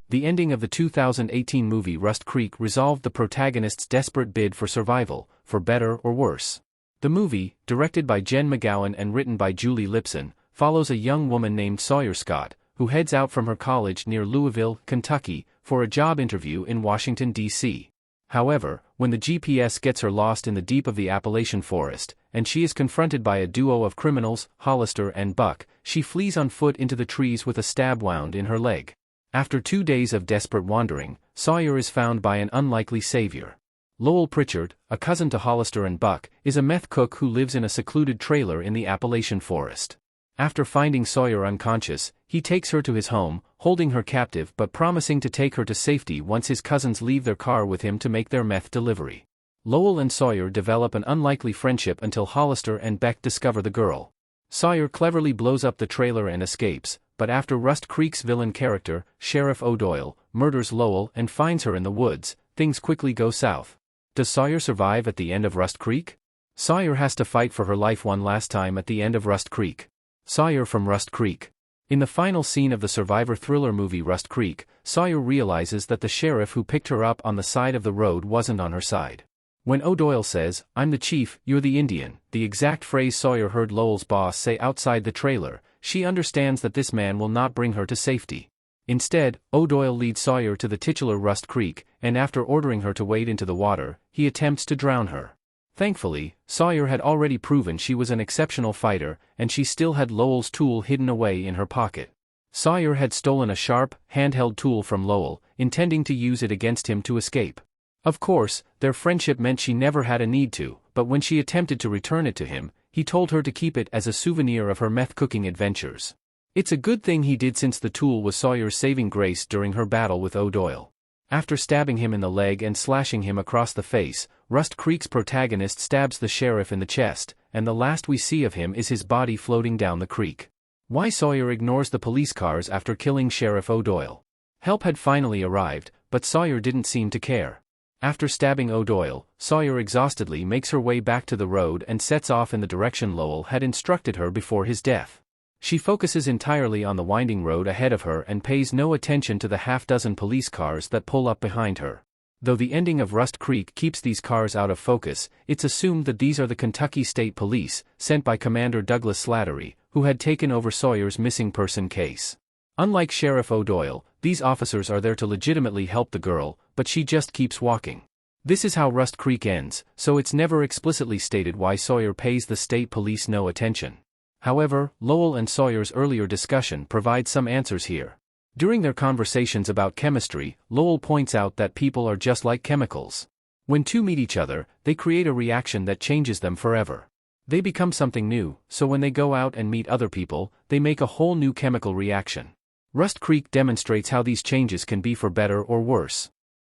The ending of the 2018 movie Rust Creek resolved the protagonist's desperate bid for survival, for better or worse. The movie, directed by Jen McGowan and written by Julie Lipson, follows a young woman named Sawyer Scott, who heads out from her college near Louisville, Kentucky, for a job interview in Washington, D.C. However, when the GPS gets her lost in the deep of the Appalachian forest, and she is confronted by a duo of criminals, Hollister and Buck, she flees on foot into the trees with a stab wound in her leg. After 2 days of desperate wandering, Sawyer is found by an unlikely savior. Lowell Pritchard, a cousin to Hollister and Buck, is a meth cook who lives in a secluded trailer in the Appalachian forest. After finding Sawyer unconscious, he takes her to his home, holding her captive but promising to take her to safety once his cousins leave their car with him to make their meth delivery. Lowell and Sawyer develop an unlikely friendship until Hollister and Beck discover the girl. Sawyer cleverly blows up the trailer and escapes, but after Rust Creek's villain character, Sheriff O'Doyle, murders Lowell and finds her in the woods, things quickly go south. Does Sawyer survive at the end of Rust Creek? Sawyer has to fight for her life one last time at the end of Rust Creek. Sawyer from Rust Creek. In the final scene of the survivor thriller movie Rust Creek, Sawyer realizes that the sheriff who picked her up on the side of the road wasn't on her side. When O'Doyle says, "I'm the chief, you're the Indian," the exact phrase Sawyer heard Lowell's boss say outside the trailer, she understands that this man will not bring her to safety. Instead, O'Doyle leads Sawyer to the titular Rust Creek, and after ordering her to wade into the water, he attempts to drown her. Thankfully, Sawyer had already proven she was an exceptional fighter, and she still had Lowell's tool hidden away in her pocket. Sawyer had stolen a sharp, handheld tool from Lowell, intending to use it against him to escape. Of course, their friendship meant she never had a need to, but when she attempted to return it to him, he told her to keep it as a souvenir of her meth-cooking adventures. It's a good thing he did since the tool was Sawyer's saving grace during her battle with O'Doyle. After stabbing him in the leg and slashing him across the face, Rust Creek's protagonist stabs the sheriff in the chest, and the last we see of him is his body floating down the creek. Why Sawyer ignores the police cars after killing Sheriff O'Doyle? Help had finally arrived, but Sawyer didn't seem to care. After stabbing O'Doyle, Sawyer exhaustedly makes her way back to the road and sets off in the direction Lowell had instructed her before his death. She focuses entirely on the winding road ahead of her and pays no attention to the half-dozen police cars that pull up behind her. Though the ending of Rust Creek keeps these cars out of focus, it's assumed that these are the Kentucky State Police, sent by Commander Douglas Slattery, who had taken over Sawyer's missing person case. Unlike Sheriff O'Doyle, these officers are there to legitimately help the girl, but she just keeps walking. This is how Rust Creek ends, so it's never explicitly stated why Sawyer pays the state police no attention. However, Lowell and Sawyer's earlier discussion provides some answers here. During their conversations about chemistry, Lowell points out that people are just like chemicals. When two meet each other, they create a reaction that changes them forever. They become something new, so when they go out and meet other people, they make a whole new chemical reaction. Rust Creek demonstrates how these changes can be for better or worse.